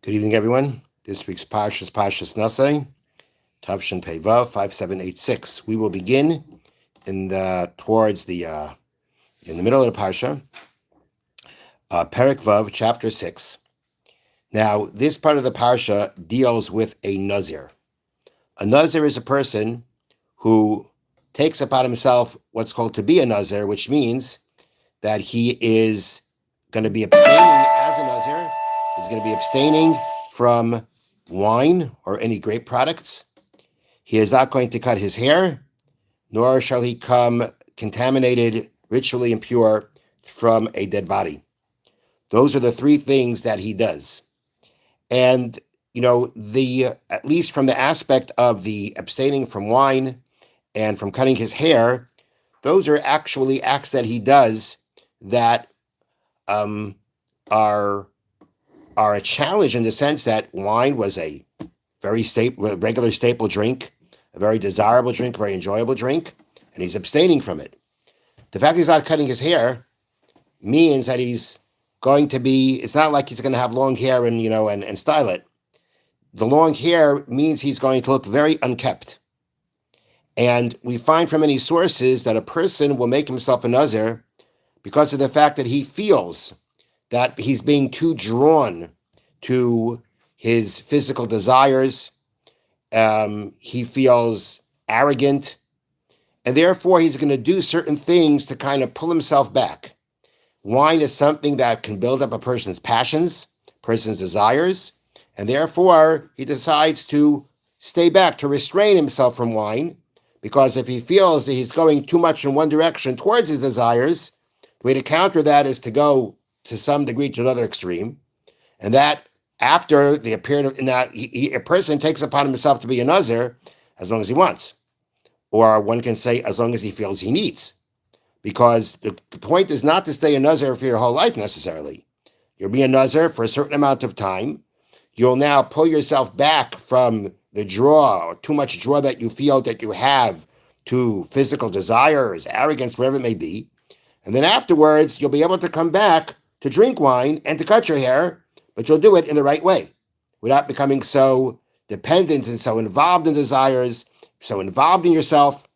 Good evening, everyone. This week's Parsha is Parshas Naso, Tavshin Pei Vav 5786. We will begin in the middle of the Parsha, Perek Vav, chapter 6. Now, this part of the Parsha deals with a Nazir. A Nazir is a person who takes upon himself what's called to be a Nazir, which means that he is going to be abstaining as a Nazir. He's going to be abstaining from wine or any grape products. He is not going to cut his hair, nor shall he come contaminated, ritually impure from a dead body. Those are the three things that he does. And, at least from the aspect of the abstaining from wine and from cutting his hair, those are actually acts that he does that are a challenge in the sense that wine was a very regular staple drink, a very desirable drink, very enjoyable drink, and he's abstaining from it. The fact he's not cutting his hair means that he's going to be, it's not like he's going to have long hair and style it. The long hair means he's going to look very unkempt. And we find from many sources that a person will make himself a Nazir because of the fact that he feels that he's being too drawn to his physical desires. He feels arrogant, and therefore he's going to do certain things to kind of pull himself back. Wine is something that can build up a person's passions, person's desires, and therefore he decides to stay back, to restrain himself from wine, because if he feels that he's going too much in one direction towards his desires, the way to counter that is to go to some degree to another extreme, and that after the period of a person takes upon himself to be a Nazir as long as he wants, or one can say as long as he feels he needs, because the point is not to stay a Nazir for your whole life necessarily. You'll be a Nazir for a certain amount of time. You'll now pull yourself back from the draw, or too much draw that you feel that you have to physical desires, arrogance, whatever it may be. And then afterwards, you'll be able to come back to drink wine and to cut your hair, but you'll do it in the right way, without becoming so dependent and so involved in desires, so involved in yourself.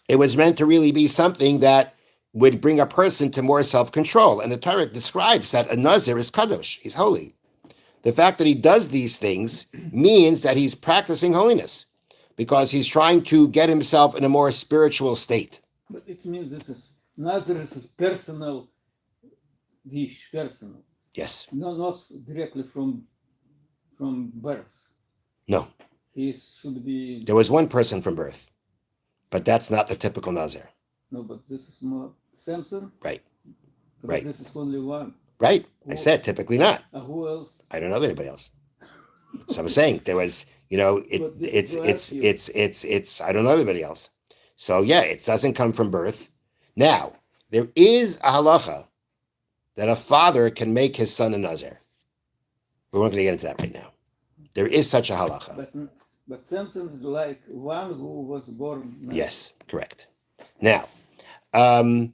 It was meant to really be something that would bring a person to more self-control. And the Torah describes that a Nazir is kadosh, he's holy. The fact that he does these things means that he's practicing holiness, because he's trying to get himself in a more spiritual state. But it means this is Nazir is a personal wish, personal. Yes. No, not directly from birth. No. He should be. There was one person from birth, but that's not the typical Nazir. No, but this is more Samson. Right. Because right. This is only one. Right. I said typically not. Who else? I don't know anybody else. So I'm saying there was, it's I don't know anybody else. So yeah, it doesn't come from birth. Now, there is a halacha that a father can make his son a Nazir. We're not going to get into that right now. There is such a halacha. But Samson is like one who was born. Yes, correct. Now, I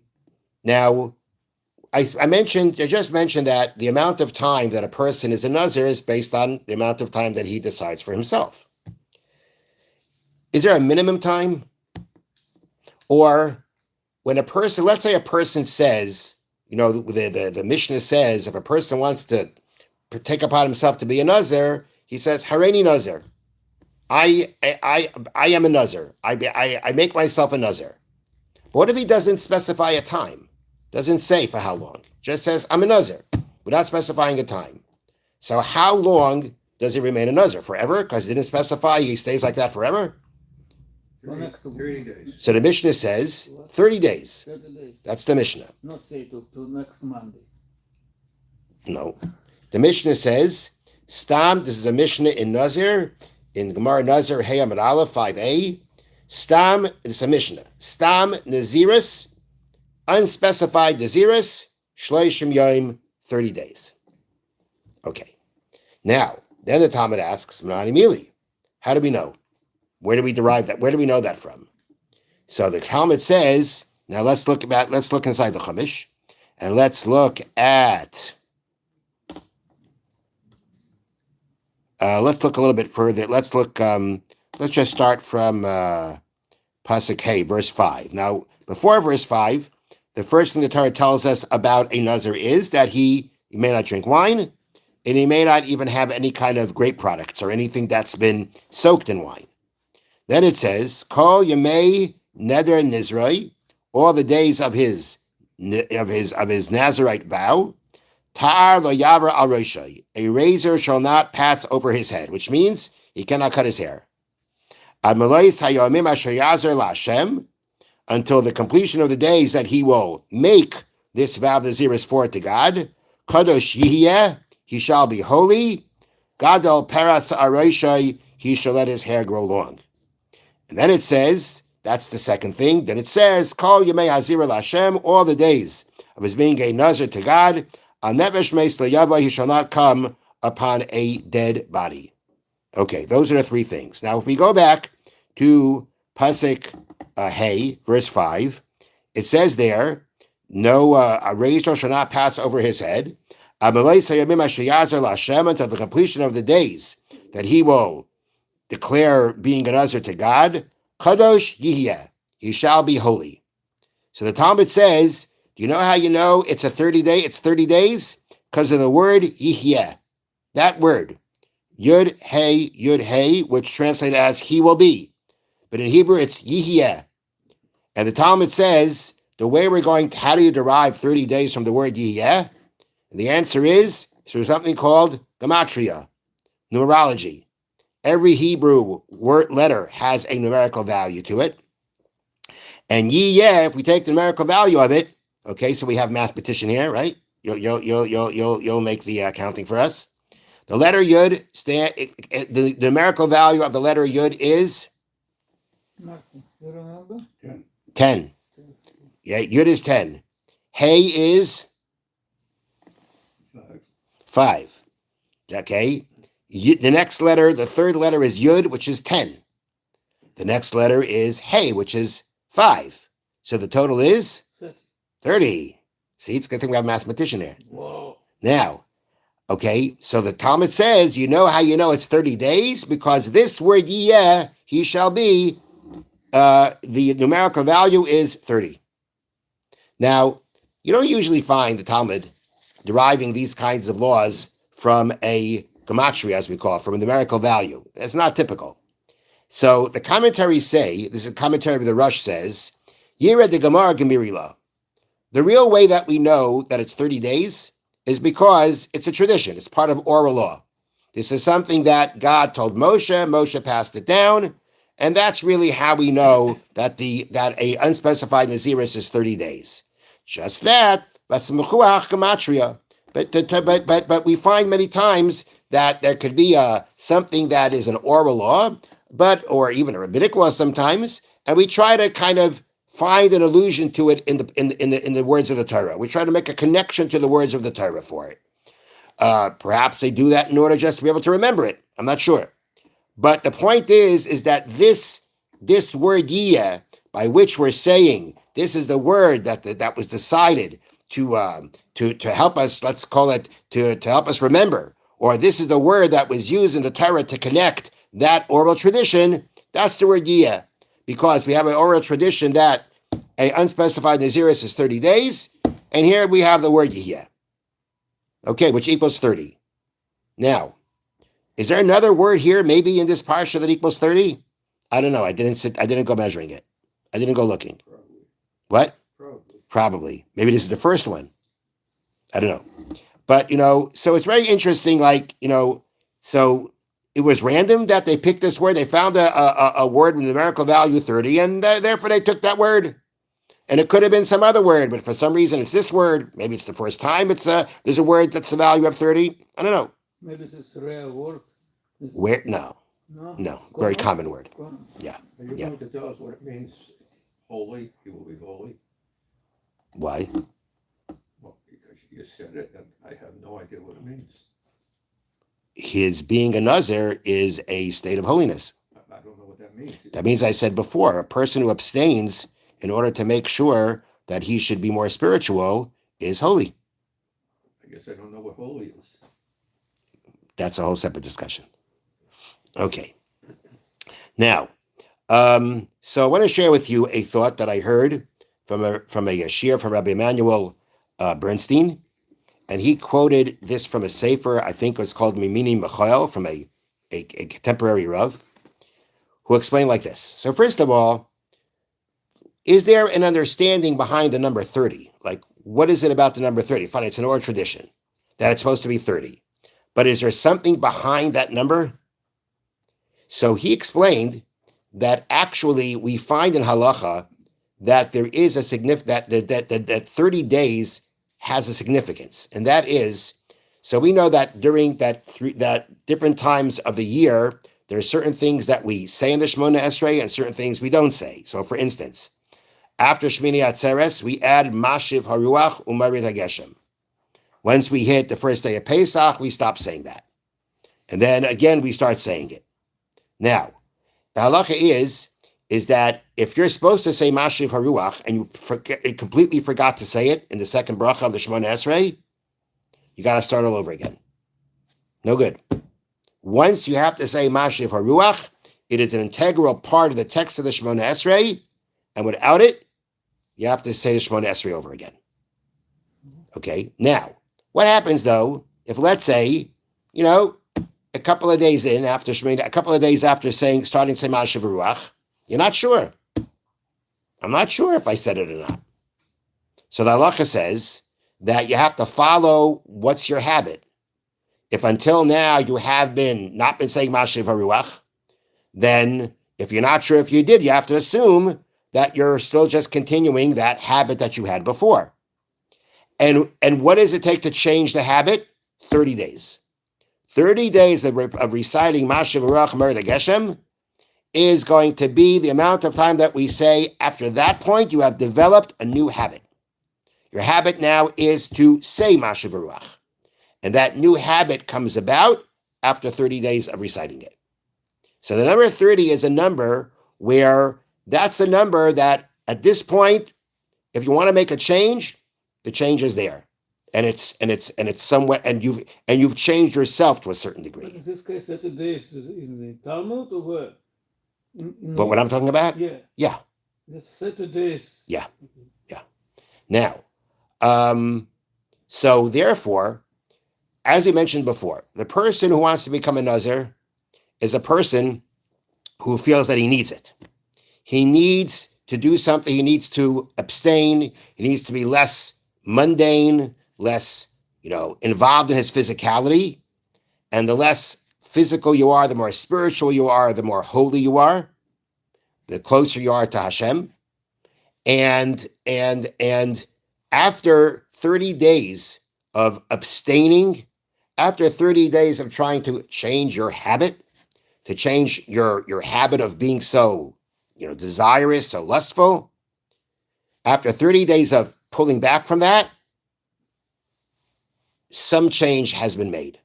just mentioned that the amount of time that a person is a Nazir is based on the amount of time that he decides for himself. Is there a minimum time? Or when a person, let's say a person says, the Mishnah says, if a person wants to take upon himself to be a Nazir, he says, Hareini Nazir. I am a Nazir. I make myself a Nazir. But what if he doesn't specify a time? Doesn't say for how long. Just says, I'm a Nazir, without specifying a time. So how long does he remain a Nazir? Forever? Because he didn't specify, he stays like that forever? 30 days. So the Mishnah says 30 days. 30 days. That's the Mishnah. Not say to next Monday. No. The Mishnah says, Stam, this is a Mishnah in Nazir, in Gemara Nazir, Hey Amid Aleph, 5a. Stam, it's a Mishnah. Stam Naziris, unspecified Naziris, Shloishim Yom, 30 days. Okay. Now, then the Talmud asks, Mnani Mili, how do we know? Where do we derive that? Where do we know that from? So the Talmud says, now let's look inside the Chumash, and let's look at Let's look a little bit further. Let's look. Let's just start from Pasuk Hey, verse 5. Now, before verse 5, the first thing the Torah tells us about a Nazir is that he may not drink wine, and he may not even have any kind of grape products or anything that's been soaked in wine. Then it says, Kol Yemei Neder Nizroi, all the days of his Nazirite vow, Ta'ar lo yavar al roshai, a razor shall not pass over his head, which means he cannot cut his hair. Ad melois hayomim asher yazer la'Hashem, until the completion of the days that he will make this vow of Naziris for to God. Kadosh yihiyeh, he shall be holy. Gadol paras aroshai, he shall let his hair grow long. And then it says, that's the second thing. Then it says, Kol Yemei Hazir Hashem, all the days of his being a Nazir to God, Al Nefesh Meis Le'Yava, he shall not come upon a dead body. Okay, those are the three things. Now, if we go back to Pasuk Hey, verse 5, it says there, no, a razor shall not pass over his head, until the completion of the days that he will declare being a Nazir to God, Kadosh Yihiyeh, he shall be holy. So the Talmud says, do you know how you know it's a 30 days? Because of the word Yihiyeh. That word, Yud Hey, which translated as he will be. But in Hebrew, it's Yihiyeh. And the Talmud says, the way we're going, how do you derive 30 days from the word Yihiyeh? And the answer is through something called gematria, numerology. Every Hebrew word letter has a numerical value to it. And Yiyeh, if we take the numerical value of it, okay, so we have mathematician here, right? You'll make the accounting for us. The letter Yud, the numerical value of the letter Yud is 10. Yeah, Yud is 10. Hey is 5. Okay. The next letter, the third letter is Yud, which is 10. The next letter is Hey, which is 5. So the total is 30. See, it's a good thing we have a mathematician here. Whoa. Now, okay, so the Talmud says, you know how you know it's 30 days? Because this word Yeh, he shall be, the numerical value is 30. Now, you don't usually find the Talmud deriving these kinds of laws from a gematria, as we call it, from a numerical value. It's not typical. So the commentaries say, this is a commentary of the Rush says, Yired the Gemara Gemirila. The real way that we know that it's 30 days is because it's a tradition. It's part of oral law. This is something that God told Moshe. Moshe passed it down. And that's really how we know that a unspecified Naziris is 30 days. Just that, but we find many times that there could be something that is an oral law, or even a rabbinic law sometimes, and we try to kind of find an allusion to it in the words of the Torah. We try to make a connection to the words of the Torah for it. Perhaps they do that in order just to be able to remember it. I'm not sure. But the point is that this word Yiyeh, by which we're saying this is the word that was decided to help us, let's call it, to help us remember, or this is the word that was used in the Torah to connect that oral tradition, that's the word Yiyeh. Because we have an oral tradition that a unspecified Naziris is 30 days, and here we have the word Yihiyeh. Okay, which equals 30. Now, is there another word here, maybe in this parsha, that equals 30? I don't know. I didn't go measuring it. I didn't go looking. Probably. What? Probably. Maybe this is the first one. I don't know. But, so it's very interesting, so it was random that they picked this word. They found a word with numerical value 30, and therefore they took that word. And it could have been some other word, but for some reason it's this word. Maybe it's the first time there's a word that's the value of 30. I don't know. Maybe it's a rare word. Where? No. Very common word. Yeah. Are you going to tell us what it means? Holy, he will be holy. Why? Well, because you said it, and I have no idea what it means. His being a Nazir is a state of holiness. I don't know what that means. That means, I said before, a person who abstains in order to make sure that he should be more spiritual is holy. I guess I don't know what holy is. That's a whole separate discussion. Okay. Now, so I want to share with you a thought that I heard from a yashir from Rabbi Emmanuel Bernstein, and he quoted this from a sefer. I think it's called Mimini Michael, from a contemporary Rav, who explained like this. So first of all, is there an understanding behind the number 30? Like, what is it about the number 30? Fine, it's an oral tradition that it's supposed to be 30. But is there something behind that number? So he explained that actually we find in halacha that there is a that 30 days has a significance. And that is, so we know that during that different times of the year, there are certain things that we say in the Shemona Esrei and certain things we don't say. So for instance, after Shmini Atzeres, we add Mashiv Haruach Umarid HaGeshem. Once we hit the first day of Pesach, we stop saying that. And then again, we start saying it. Now, the halacha is that if you're supposed to say Mashiv Haruach and you completely forgot to say it in the second bracha of the Shemona Esrei, you got to start all over again. No good. Once you have to say Mashiv Haruach, it is an integral part of the text of the Shemona Esrei, and without it, you have to say the Shemona Esrei over again. Okay? Now, what happens though, if let's say, a couple of days in after Shemona, a couple of days after starting to say Mashiv Haruach, you're not sure. I'm not sure if I said it or not. So the halacha says that you have to follow what's your habit. If until now you have not been saying Mashiv Haruach, then if you're not sure if you did, you have to assume that you're still just continuing that habit that you had before. And what does it take to change the habit? 30 days. 30 days of reciting Mashiv Haruach Umarid HaGeshem is going to be the amount of time that we say after that point you have developed a new habit. Your habit now is to say Mashiv Haruach. And that new habit comes about after 30 days of reciting it. So the number 30 is a number where that's a number that at this point, if you want to make a change, the change is there. And it's somewhat, and you've changed yourself to a certain degree. In this case, Saturday is in the Talmud or where? But what I'm talking about? Yeah. Yeah. The Saturdays. Yeah. Yeah. Now, so therefore, as we mentioned before, the person who wants to become a Nazir is a person who feels that he needs it. He needs to do something. He needs to abstain. He needs to be less mundane, less, involved in his physicality. And the less physical you are, the more spiritual you are, the more holy you are, the closer you are to Hashem. And after 30 days of abstaining, after 30 days of trying to change your habit, to change your habit of being so, desirous, so lustful, after 30 days of pulling back from that, some change has been made.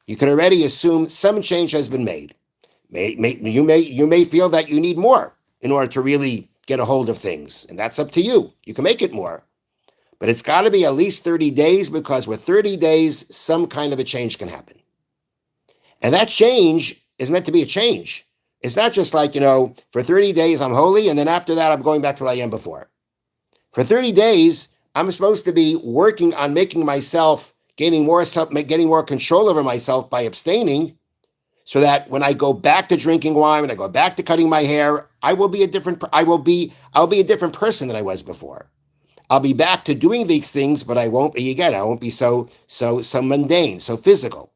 You can already assume some change has been made. You may feel that you need more in order to really get a hold of things, and that's up to you. You can make it more. But it's got to be at least 30 days, because with 30 days, some kind of a change can happen. And that change is meant to be a change. It's not just like, for 30 days I'm holy, and then after that I'm going back to what I am before. For 30 days, I'm supposed to be working on making myself, getting more control over myself by abstaining, so that when I go back to drinking wine, when I go back to cutting my hair, I'll be a different person than I was before. I'll be back to doing these things, but I won't be so mundane, so physical.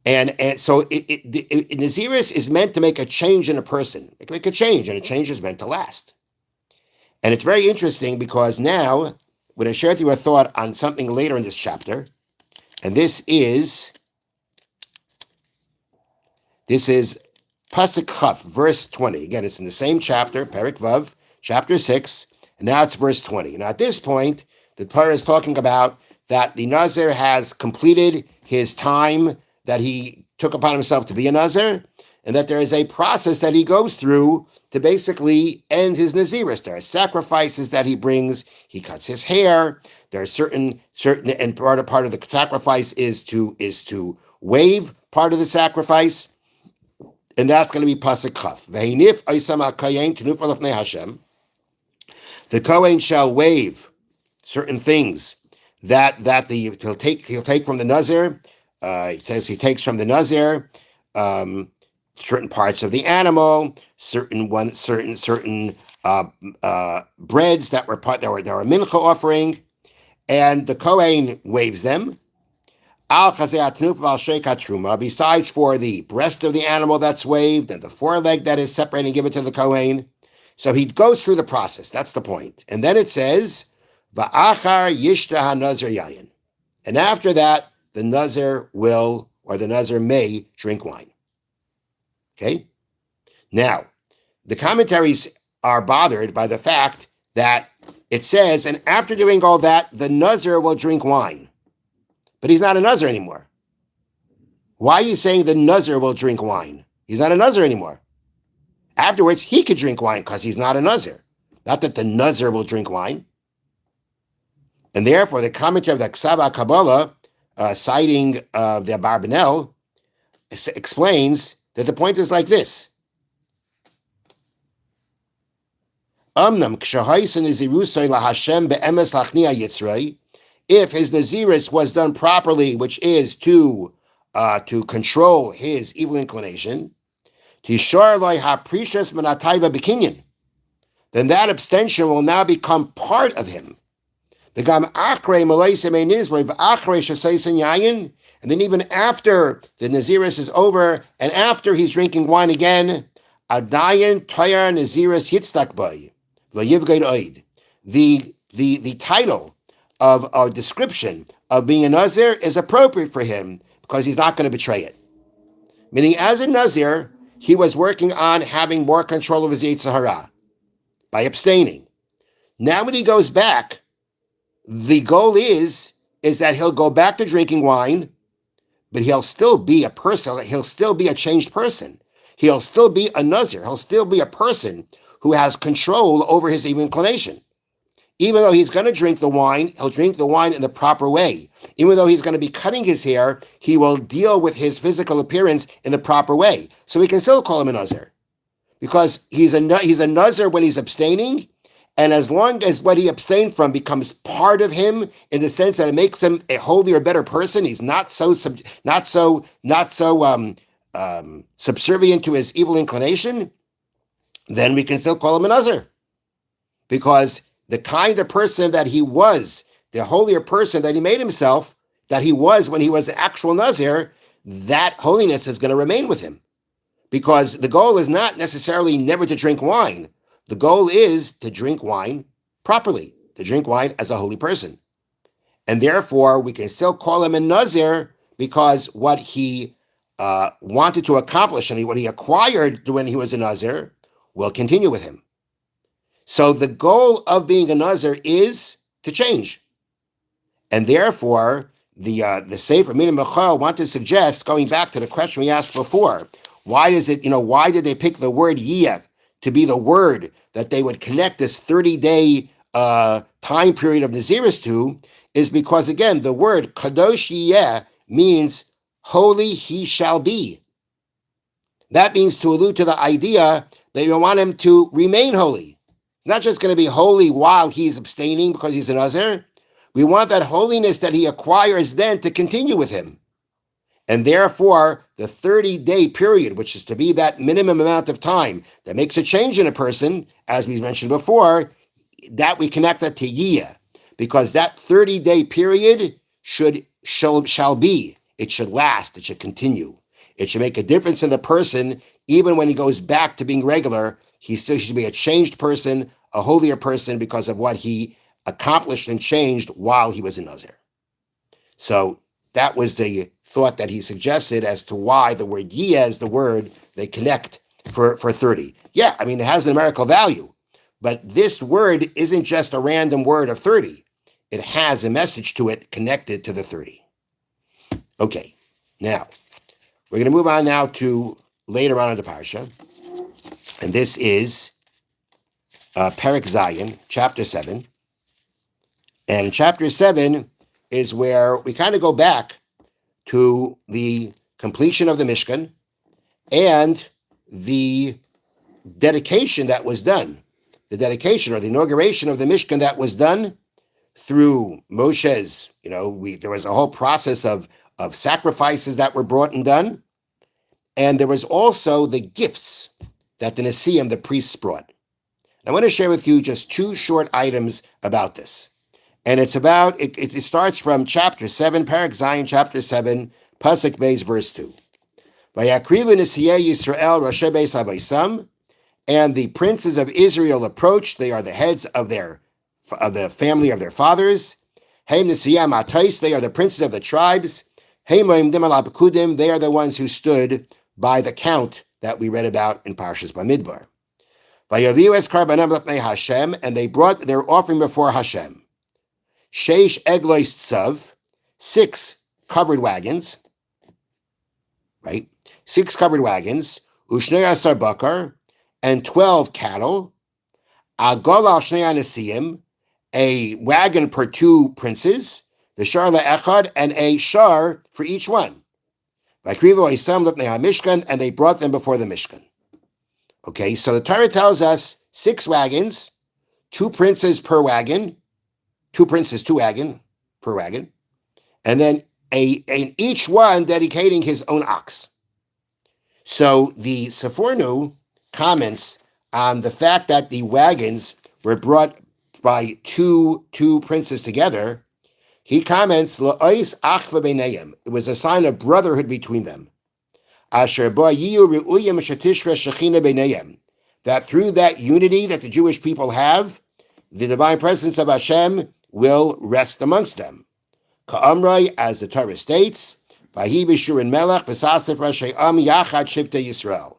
And so Naziris is meant to make a change in a person. Make a change, and a change is meant to last. And it's very interesting, because now I'm going to share with you a thought on something later in this chapter. And this is Pasuk Chaf, verse 20. Again, it's in the same chapter, Perek Vav, chapter 6. And now it's verse 20. Now at this point, the Torah is talking about that the Nazir has completed his time that he took upon himself to be a Nazir, and that there is a process that he goes through to basically end his Naziris. There are sacrifices that he brings. He cuts his hair. There are certain, and part of the sacrifice is to waive part of the sacrifice. And that's going to be pasuk chaf. Ve'hinif oisam hakayin tenuf alefnei Hashem. The Kohen shall wave certain things that he'll take from the Nazir. He takes from the Nazir certain parts of the animal, certain breads that were mincha offering, and the Kohen waves them. Besides for the breast of the animal that's waved and the foreleg that is separated and given to the Kohen. So he goes through the process. That's the point. And then it says, Va'achar yishta Nazir yayin. And after that, the Nazir will, or the Nazir may, drink wine. Okay? Now, the commentaries are bothered by the fact that it says, and after doing all that, the Nazir will drink wine. But he's not a Nazir anymore. Why are you saying the Nazir will drink wine? He's not a Nazir anymore. Afterwards, he could drink wine because he's not a Nazir. Not that the Nazir will drink wine. And therefore, the commentary of the Ksava Kabbalah, citing the Abarbanel, explains that the point is like this. If his Naziris was done properly, which is to control his evil inclination, then that abstention will now become part of him. And then even after the Naziris is over, and after he's drinking wine again, the title of a description of being a Nazir is appropriate for him because he's not going to betray it. Meaning, as a Nazir, he was working on having more control of his Yetzer Hara by abstaining. Now when he goes back, the goal is that he'll go back to drinking wine, but he'll still be a person, he'll still be a changed person. He'll still be a Nazir, he'll still be a person who has control over his evil inclination. Even though he's going to drink the wine, he'll drink the wine in the proper way. Even though he's going to be cutting his hair, he will deal with his physical appearance in the proper way. So we can still call him a Nazir. Because he's a Nazir when he's abstaining, and as long as what he abstained from becomes part of him in the sense that it makes him a holier, better person, he's not so subservient to his evil inclination, then we can still call him a Nazir. Because the kind of person that he was, the holier person that he made himself, that he was when he was an actual Nazir, that holiness is going to remain with him. Because the goal is not necessarily never to drink wine. The goal is to drink wine properly, to drink wine as a holy person. And therefore, we can still call him a Nazir because what he wanted to accomplish and what he acquired when he was a Nazir will continue with him. So the goal of being a Nazir is to change. And therefore, the Sefer Minim Mechal want to suggest, going back to the question we asked before, why did they pick the word Yiyah to be the word that they would connect this 30-day time period of Naziris to, is because, again, the word Kadosh Yiyeh means holy he shall be. That means to allude to the idea that you want him to remain holy. Not just going to be holy while he's abstaining because he's a Nazir. We want that holiness that he acquires then to continue with him. And therefore, the 30-day period, which is to be that minimum amount of time that makes a change in a person, as we mentioned before, that we connect that to Yiyah. Because that 30-day period shall be, it should last, it should continue. It should make a difference in the person, even when he goes back to being regular. He still should be a changed person, a holier person, because of what he accomplished and changed while he was a Nazir. So that was the thought that he suggested as to why the word Yiyah is the word they connect for 30. Yeah, I mean, it has a numerical value, but this word isn't just a random word of 30. It has a message to it connected to the 30. Okay, now, we're going to move on now to later on in the parsha. And this is Perek Zayin, chapter 7. And chapter 7 is where we kind of go back to the completion of the Mishkan and the dedication that was done, the dedication or the inauguration of the Mishkan that was done through Moshe's, there was a whole process of sacrifices that were brought and done. And there was also the gifts that the Nesiim, the priests, brought. I want to share with you just two short items about this. And it's about, it starts from chapter 7, Parak Zayin, chapter 7, Pasuk Beis, verse 2. Vayakrivu Nesiyei Yisrael Roshei Beis Abaisam, and the princes of Israel approached. They are the heads of the family of their fathers. Heim Nesiyei Matais, they are the princes of the tribes. Heim Moimdim Al Abakudim, they are the ones who stood by the count that we read about in Parshas Bamidbar. Vayaviu es karbanam lefnei Hashem, and they brought their offering before Hashem. Sheish eglois tzav, 6 covered wagons, right? 6 covered wagons, ushnei asar bakar, and 12 cattle, agol al shnei anesiim, a wagon per 2 princes, the shar le'echad, and a shar for each one. Vakrivu isam lipnei hamishkan, and they brought them before the Mishkan. Okay, so the Torah tells us 6 wagons, 2 princes per wagon, 2 princes, 2 wagon per wagon, and then each one dedicating his own ox. So the Sefornu comments on the fact that the wagons were brought by two princes together. He comments, La'ois achva b'neiim. It was a sign of brotherhood between them. Asher bo yiyu re'uyim shetishra shechina b'neiim. That through that unity that the Jewish people have, the divine presence of Hashem will rest amongst them. Ka'amrai, as the Torah states, Vahi b'shurin melech b'sasif rashei am yachad shivtei Yisrael.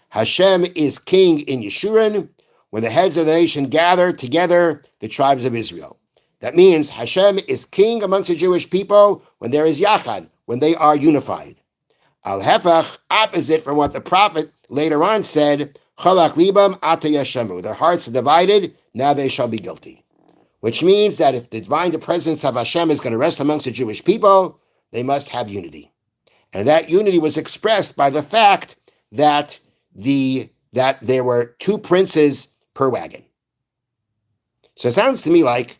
Hashem is king in Yeshurun, when the heads of the nation gather together the tribes of Israel. That means Hashem is king amongst the Jewish people when there is Yachad, when they are unified. Al-Hefach, opposite from what the prophet later on said, Chalach libam ata yashamu. Their hearts are divided, now they shall be guilty. Which means that if the divine presence of Hashem is going to rest amongst the Jewish people, they must have unity. And that unity was expressed by the fact that there were 2 princes per wagon. So it sounds to me like,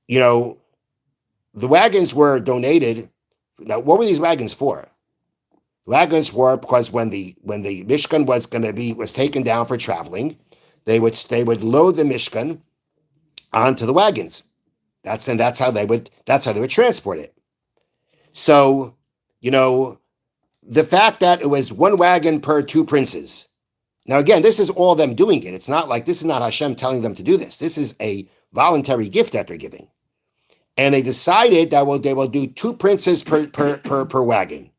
the wagons were donated. Now, what were these wagons for? Wagons were because when the Mishkan was taken down for traveling, they would load the Mishkan onto the wagons. That's how they would transport it. So, the fact that it was 1 wagon per 2 princes. Now, again, this is all them doing it. It's not like this is not Hashem telling them to do this. This is a voluntary gift that they're giving. And they decided that they will do 2 princes per wagon.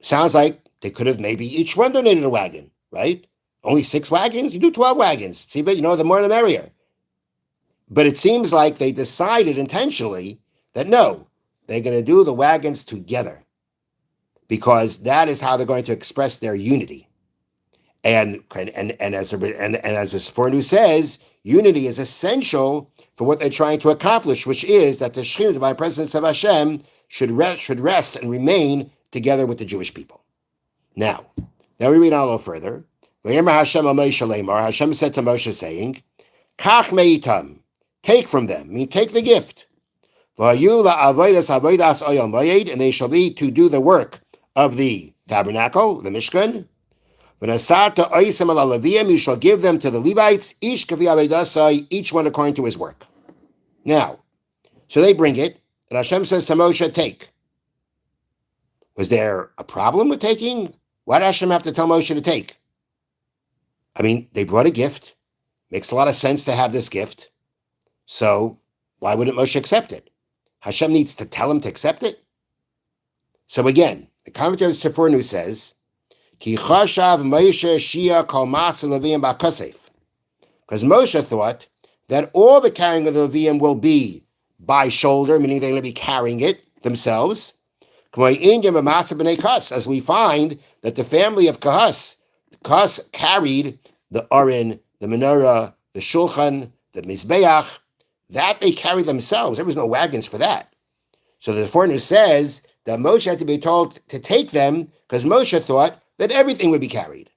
Sounds like they could have maybe each one donated a wagon, right? Only 6 wagons? You do 12 wagons. See, but the more the merrier. But it seems like they decided intentionally that no, they're going to do the wagons together, because that is how they're going to express their unity. And as the Sefornu says, unity is essential for what they're trying to accomplish, which is that the Shekhinah, divine presence of Hashem, should rest and remain together with the Jewish people. Now we read on a little further. Hashem said to Moshe, saying, Kach meitam, take from them, take the gift. And they shall be to do the work of the tabernacle, the Mishkan. You shall give them to the Levites, each one according to his work. Now, so they bring it, and Hashem says to Moshe, take. Was there a problem with taking? Why did Hashem have to tell Moshe to take? I mean, they brought a gift. Makes a lot of sense to have this gift. So why wouldn't Moshe accept it? Hashem needs to tell him to accept it? So again, the commentary of Sefornu says, Ki chashav Moshe shia kol ma'aseh Leviim ba'kosef. Because Moshe thought that all the carrying of the Leviim will be by shoulder, meaning they're going to be carrying it themselves. As we find that the family of Kahas carried the Aron, the menorah, the shulchan, the mizbeach, that they carried themselves. There was no wagons for that. So the foreigner says that Moshe had to be told to take them because Moshe thought that everything would be carried.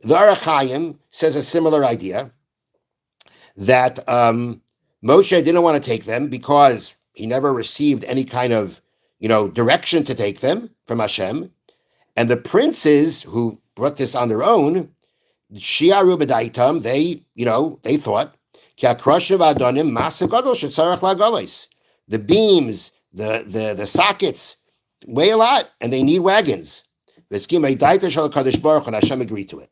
The Orach Chaim says a similar idea, that Moshe didn't want to take them because he never received any kind of, direction to take them from Hashem. And the princes who brought this on their own, Shiaru B'daitam, they thought, the beams, the sockets weigh a lot, and they need wagons. Hashem agreed to it.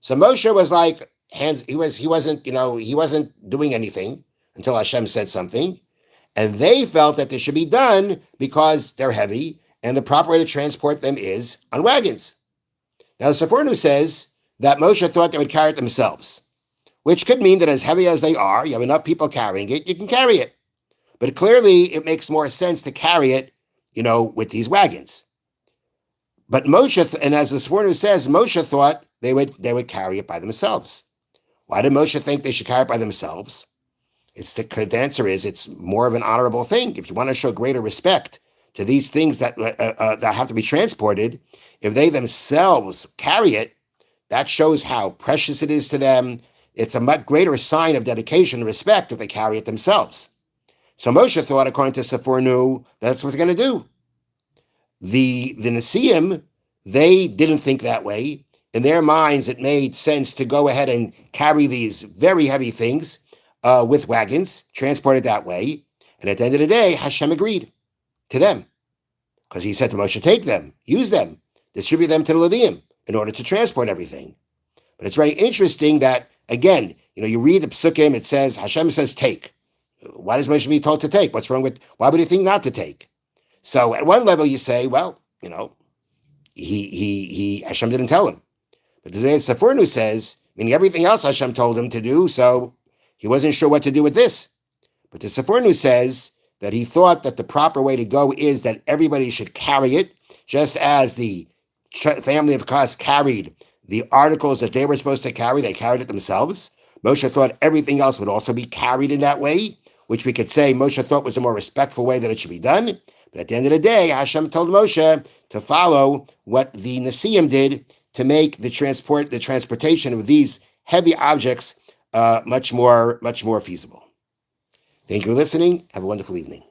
So Moshe was like, he wasn't doing anything until Hashem said something, and they felt that this should be done because they're heavy, and the proper way to transport them is on wagons. Now the Sefornu says that Moshe thought they would carry it themselves, which could mean that as heavy as they are, you have enough people carrying it, you can carry it. But clearly, it makes more sense to carry it, with these wagons. But Moshe, and as the Sefornu says, Moshe thought they would carry it by themselves. Why did Moshe think they should carry it by themselves? The answer is it's more of an honorable thing. If you want to show greater respect to these things that have to be transported, if they themselves carry it, that shows how precious it is to them. It's a much greater sign of dedication and respect if they carry it themselves. So Moshe thought, according to Sefornu, that's what they're going to do. The Nesiim, they didn't think that way. In their minds, it made sense to go ahead and carry these very heavy things with wagons, transport it that way. And at the end of the day, Hashem agreed to them, because he said to Moshe, take them, use them, distribute them to the Leviim in order to transport everything. But it's very interesting that, again, you read the Psukim, it says, Hashem says take. Why does Moshe be told to take? What's wrong with, why would he think not to take? So at one level you say, well, Hashem didn't tell him. But the Sefornu says, meaning everything else Hashem told him to do, so he wasn't sure what to do with this. But the Sefornu says that he thought that the proper way to go is that everybody should carry it, just as the family of Kas carried the articles that they were supposed to carry, they carried it themselves. Moshe thought everything else would also be carried in that way, which we could say Moshe thought was a more respectful way that it should be done. But at the end of the day, Hashem told Moshe to follow what the Nesiim did to make the transportation of these heavy objects much more feasible. Thank you for listening. Have a wonderful evening.